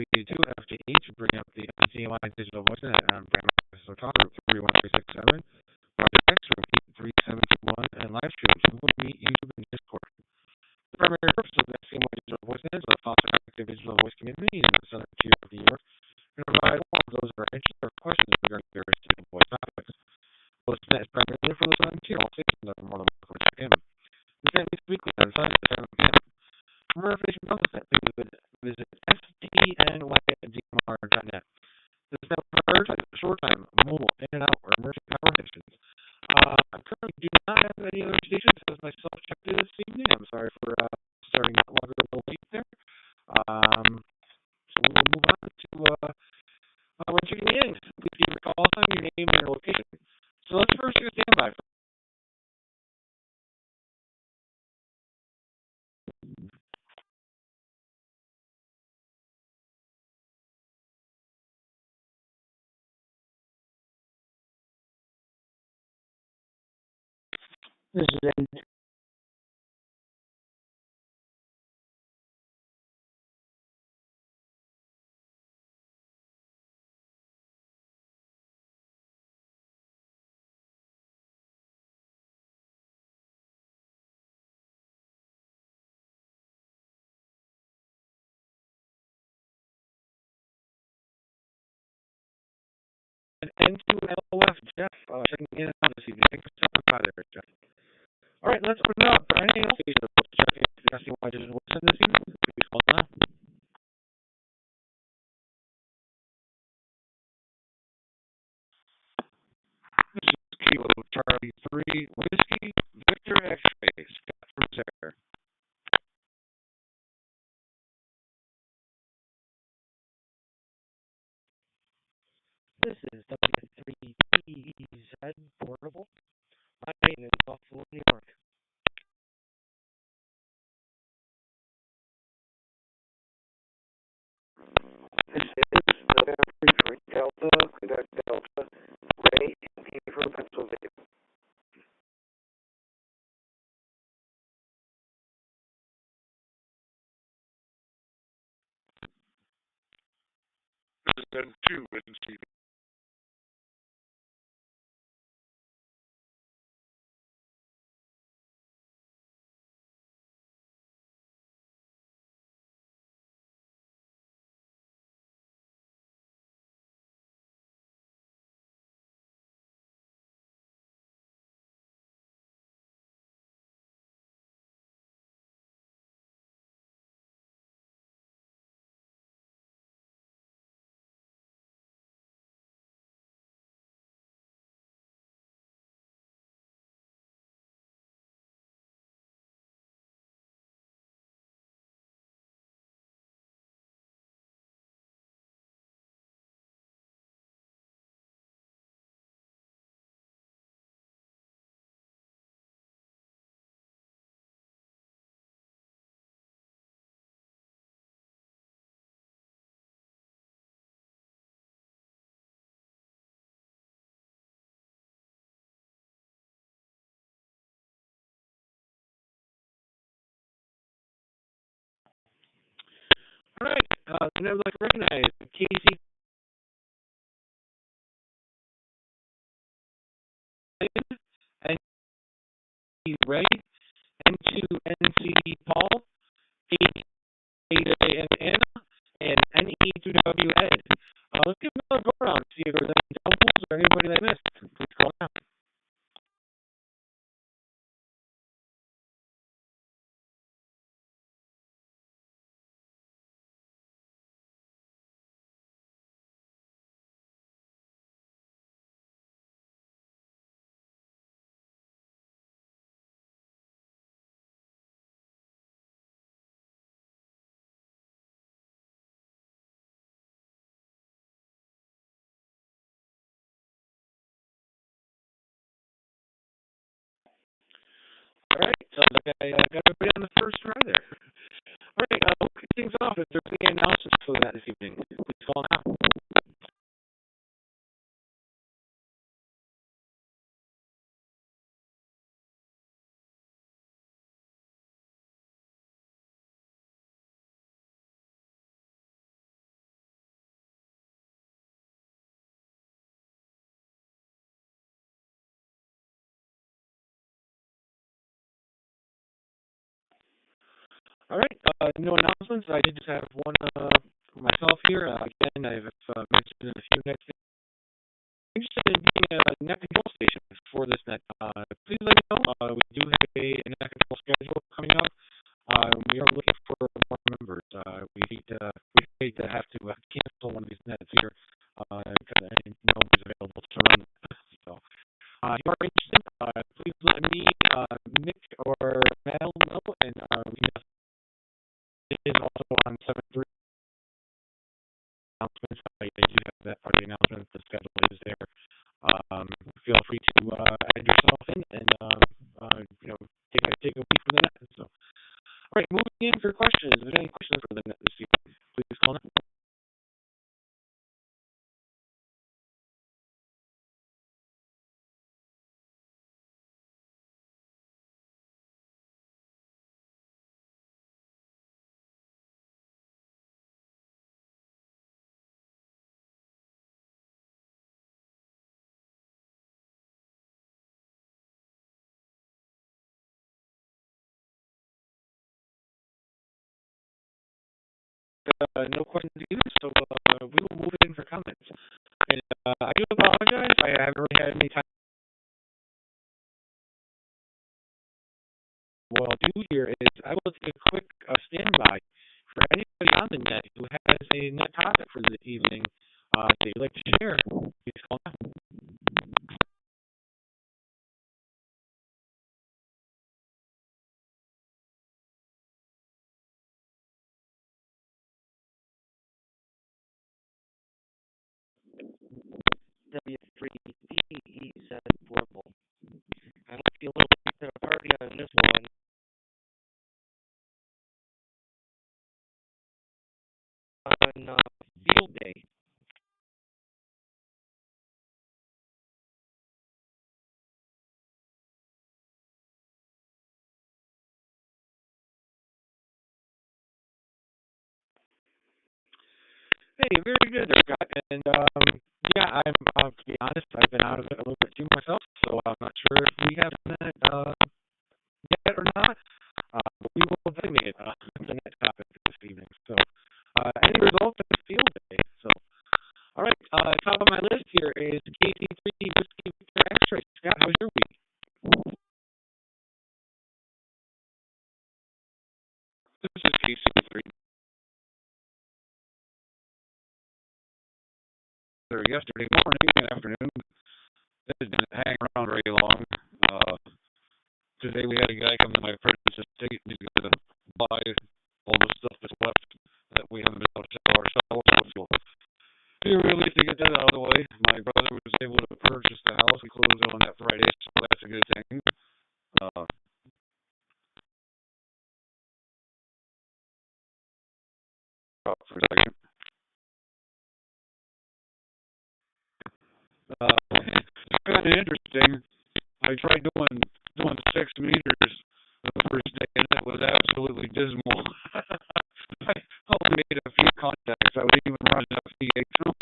we do have to each bring up the STNY digital voicemail and Grandmaster Talk Group 31367, Project Room 83721, and live streams from Meet, YouTube, and Discord. The primary purpose of the STNY digital voicemail is to foster an active digital voice community in the southern tier of New York and provide all of those that are interested or questions regarding various digital voice topics. VoiceNet is primarily for the southern tier. All stations are more than welcome to check in. The event meets weekly on Sunday at 7 p.m. For more information about this, please visit STNY.dmr.net. This network prioritizes short-time, mobile, in-and-out, or emerging conversations. I currently do not have any other stations as myself checked this evening. I'm sorry for starting that longer a little late there. So we will move on to when checking the innings. Please give your call sign, your name, and your location. So let's first do a standby. This is N. N2LOF, Jeff, checking in on this evening. Thanks for stopping by there, Jeff. All right, let's open it up. For anything else you should check in the STNY digital voice this evening, please call now. This is Kilo Charlie 3 Whiskey Victor X-Ray Scott from Sarah. This is W3PZ Portable. My name is Buffalo, New York. This is November 3 Delta, Quebec Delta, Ray, and Peter, Pennsylvania. This is N2 Witness TV. All right, and I would like to recognize Casey and Ray, N2NC Paul, Ada and Anna, and NE2W Ed. Let's give another go around, see if there's any doubles or anybody that missed. Please call now. All right, so like I got everybody on the first try there. All right, we'll kick things off. If there's any announcements for that this evening, please call now. All right. No announcements. I did just have one for myself here. Again, I've mentioned in a few next interested in being a net control station for this net. Please let me know. We do have a net control schedule coming up. We are looking for more members. We hate to have to cancel one of these nets here because nobody's available to run. So, if you are interested, please let me, Nick or Mel know, and it is also on 7-3 announcements. I do have that part of the announcement. The schedule is there. Feel free to add yourself in and take a peek from the net. So, all right, moving in for questions. If there's any questions for the net this evening, please call in. No questions either, so we will move in for comments. And I do apologize. I haven't really had any time. What I'll do here is I will take a quick standby for anybody on the net who has a net topic for the evening that you'd like to share. Please call now. W3E said portable. I might be a little bit to the party on this one. On field day. Hey, very good there, Scott. And yeah, to be honest, I've been out of it a little bit too myself, so I'm not sure if we have that yet or not. But we will definitely make it the next topic this evening. So, any results of the field day? So, all right, top of my list here is KT3 Whiskey Victor X-Ray. Scott, how's your week? This is KC3. Yesterday morning and afternoon. This has been hanging around very long. Today we had a guy come to my apprentice estate and he's going to buy all the stuff that's left that we haven't been able to sell ourselves. So we really to get that out of the way. My brother was able to purchase the house. We closed on that Friday, so that's a good thing. Uh, for a second. It's kind of interesting. I tried doing 6 meters the first day, and it was absolutely dismal. I only made a few contacts. I was even running up PH. So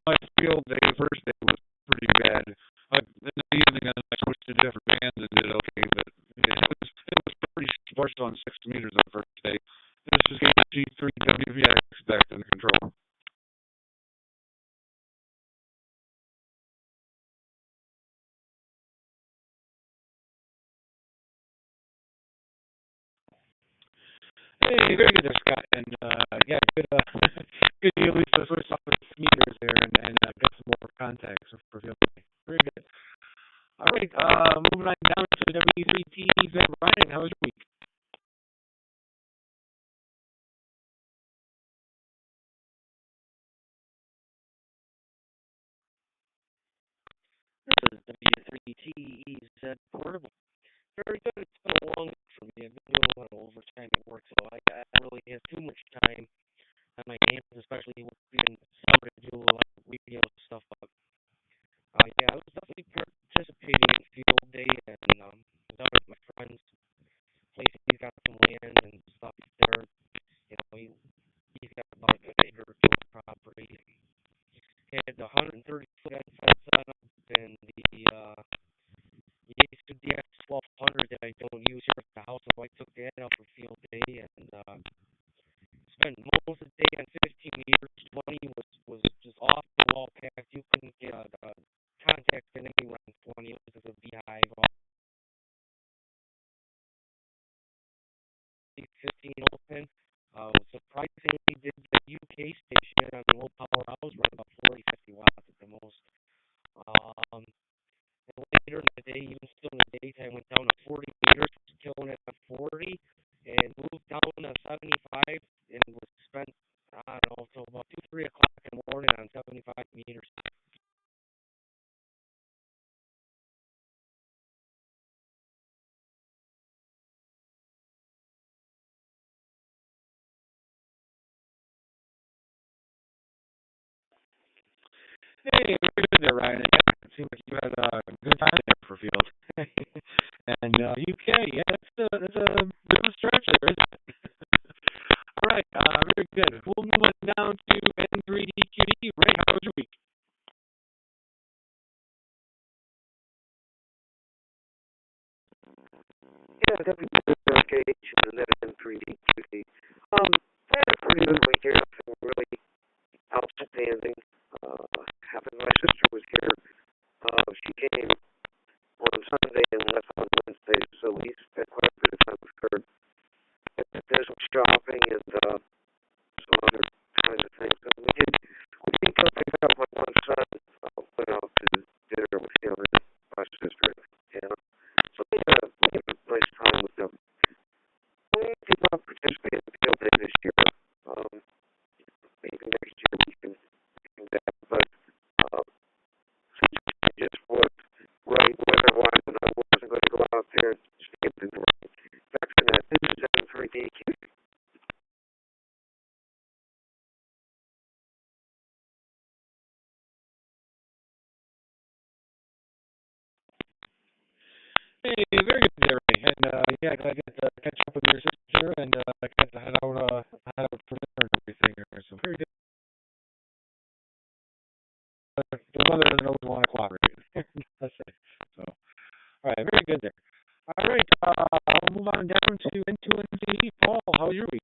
my field day, the first day, was pretty bad. In the evening, I switched to different bands and did okay, but it was pretty sparse on 6 meters the first day. This is G3WVX back in control. Hey, very good there, Scott. And yeah, good, good you at least switch off the meters there and got some more contacts for field day. Very good. All right, moving on down to the W3T event. Ryan, how was your week? This is W3TEZ portable. Very good. It's been a long week for me. I've been doing a lot of overtime at work, so I really have too much time on my hands, especially with being summer to do a lot of radio stuff. But yeah, I was definitely participating in field day and was out with my friends. Place he's got some land and stuff there. You know, he's got about an acre or two of property. He had the 130-foot fence set up and the X 1200 that I don't use here at the house, so I took that out for field day and 15 open. Surprisingly, did the UK station on low power hours run about 40, 50 watts at the most. Um, and later in the day, even still in the daytime, went down to 40 meters, killing it at 40, and moved down to 75, and was spent, I don't know, till about 2, 3 o'clock in the morning on 75 meters. Hey, very good there, Ryan. Yeah, it seemed like you had a good time there for field. And UK, yeah, that's a bit of a stretch there, isn't it? All right, very good. We'll move on down to N3DQD. Ray, how was your week? Yeah, definitely verification and then in 3D QD. I had a pretty good week here. Nothing really outstanding. Happened my sister was here. She came on Sunday and left on Wednesday, so we spent quite a bit of time with her. Did some shopping and some other kinds of things. So we go pick up my one son. Went out to dinner with him and my sister. And so we had a nice time with them. We did not participate in the field day this year. Maybe next year we can do that. But it just was right weather-wise, and I wasn't going to go out there and stand in the rain. Back to that. This is M3D. Hey, very good there, Ray. And yeah, glad I got to catch up with your sister and I got to head out for dinner and everything. So very good. The weather doesn't always want to cooperate. That's it. So, all right, very good there. All right, I'll move on down to N2NC. Paul, how was your week?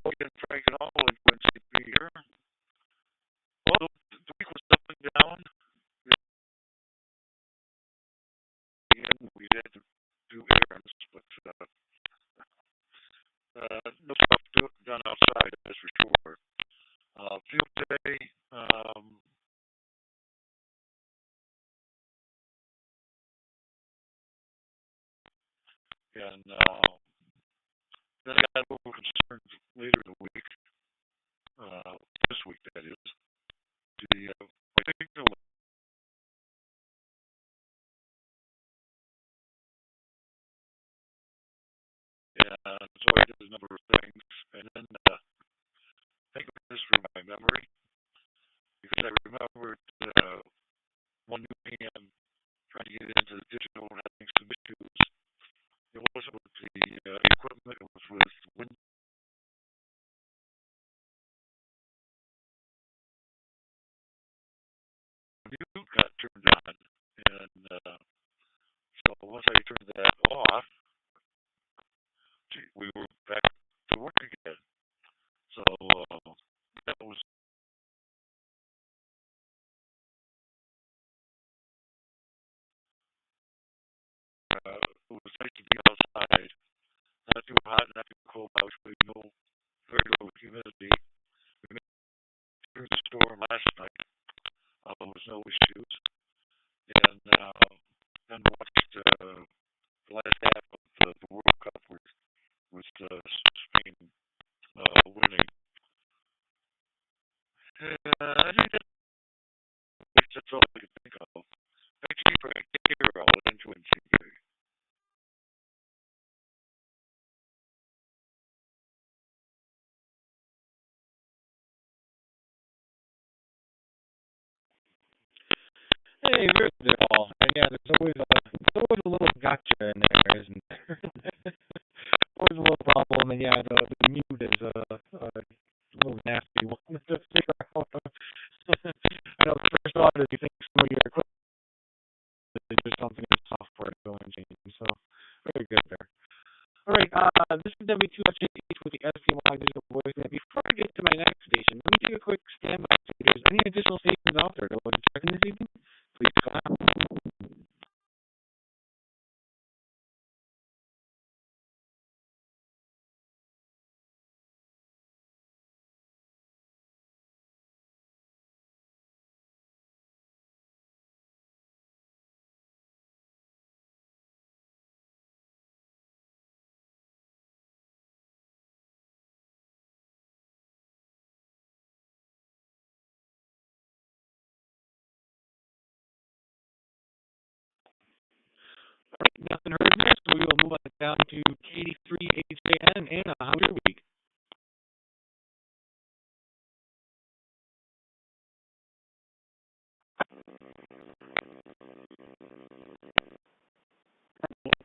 Again, Frank and all, and Quincy be here. Well, the week was up and down. Again, we had to do errands, but no stuff done outside, that's for sure. Field day, and then I got a little concerned later in the week, this week that is. I think and so I did a number of things, and then thank goodness for my memory, because I remembered one new hand trying to get into the digital and having some issues. It wasn't with the equipment, it was with when the mute got turned on. And so once I turned that off, we were back to work again. So that it was nice to be outside, not too hot, not too cold. Actually, no very low humidity. We made it through the storm last night. There was no issues, and then watched the last half of the World Cup with Spain winning. I think that's all I can think of. Thank you for taking care of all into NCB. Hey, very good, Paul. And yeah, there's always a little gotcha in there, isn't there? Always a little problem, and yeah, the mute is a little nasty one to figure out. I know the first thought is you think some of your equipment is just something in the software going changing. So very good there. All right, this is W2H with the STNY digital voice. And before I get to my next station, let me take a quick standby. If there's any additional additional stations out there that we'll be checking this evening, please call out. All right, nothing heard here, so we will move on down to Katie3HJN. Anna, how was your week?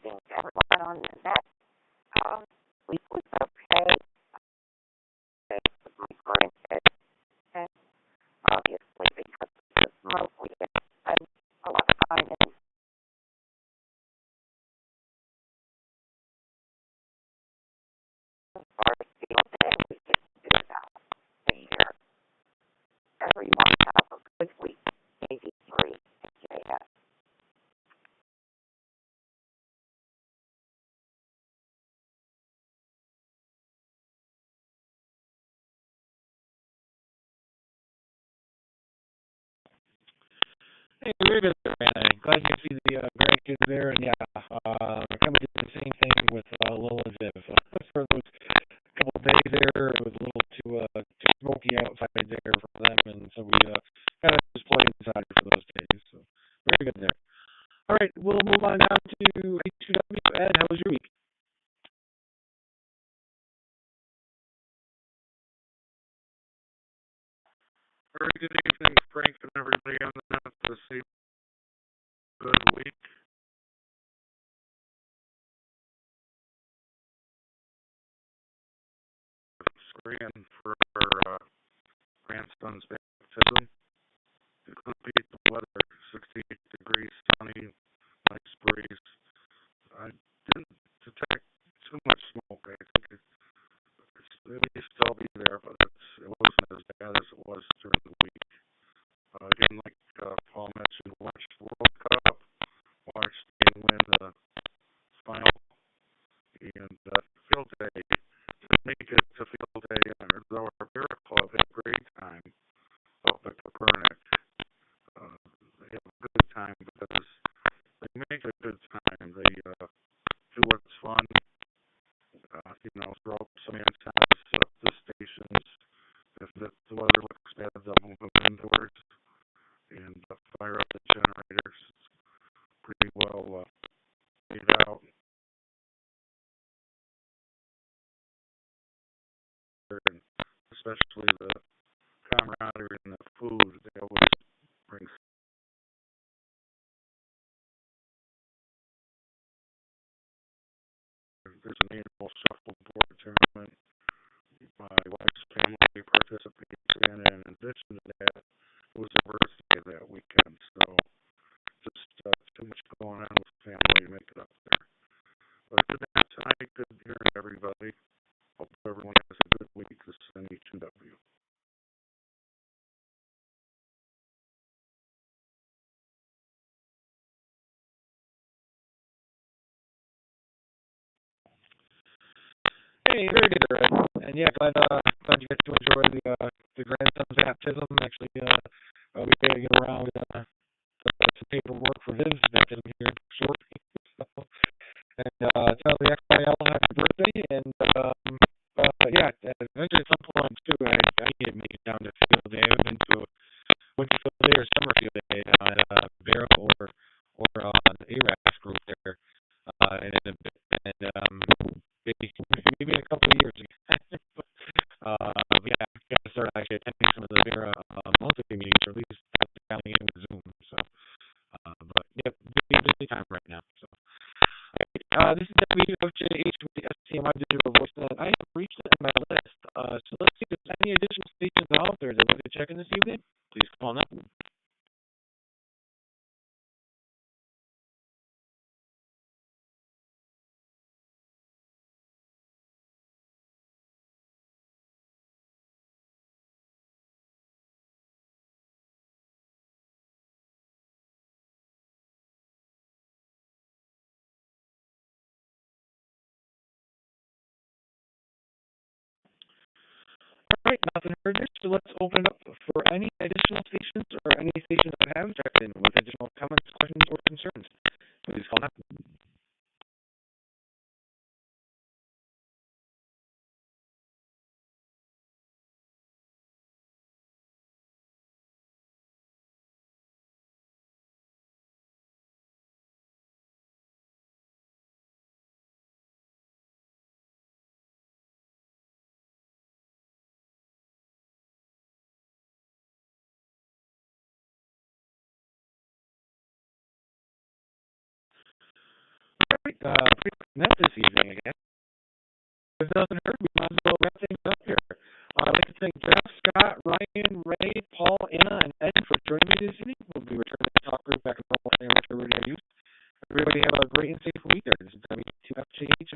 Thanks everyone on the net. Week was okay. With my grandkids, and obviously because of the smoke, we get spend a lot of time in as far as field day. We get to do that a year. Everyone have a good week. Maybe three. JS. Hey, very good there, Anna. Glad you see the grandkids there, and yeah, I kind of did the same thing with Lola and Viv. For those couple of days there, it was a little too smoky outside there for them, and so we kind of just played inside for those days. So very good there. All right, we'll move on down to H2W. Ed, how was your week? Very good evening, Frank, and everybody on the net this evening. Good week. Screen for our grandson's baptism. It could beat the weather, 68 degrees, sunny, nice breeze. I didn't detect too much smoke. I think it may still be there, but it wasn't as bad as it was during the week. Again, like Paul mentioned, watched the World Cup, watched Spain win the final, and field day. Didn't make it to field day, though our Bear Club had a great time up at Copernic. They have a good time because they make a good time. They do what's fun, throw up some antennas, set up the stations. If the weather looks bad, they'll move them indoors and fire up the generators. Pretty well laid out. And especially the camaraderie and the food, they always bring. There's an annual shuffleboard tournament. My wife's family participates in, and in addition to that, it was her birthday that weekend, so just too much going on with family to make it up there. But good night tonight, good hearing everybody. Hope everyone has a good week. This is STNY. Hey, very good, Ed. And yeah, glad you got to enjoy the grandson's baptism. Actually, we got to get around some paperwork for his baptism here shortly. So, and tell the XIL happy birthday. And yeah, eventually at some point too, I need to make it down to field day. I've been to a winter field day or summer field day at Vera or the ARAS group there, and maybe in a couple of years. Yeah, got to start actually attending some of the Vera monthly meetings, or at least dialing in with Zoom. So, but yeah, busy time right now. So, this is WHH with the STNY Digital Voice. I have reached it in my list. So let's see if there's any additional stations out there that we're going to check in this evening. Please call now. All right, nothing heard there, so let's open it up for any additional stations or any stations that have checked in with additional comments, questions, or concerns. Please call now. All right, pretty quick net this evening again. If nothing heard, we might as well wrap things up here. I'd like to thank Jeff, Scott, Ryan, Ray, Paul, Anna, and Ed for joining me this evening. We'll be returning to talk group back in normal amateur radio use. Everybody have a great and safe week there. This is WT2FJH.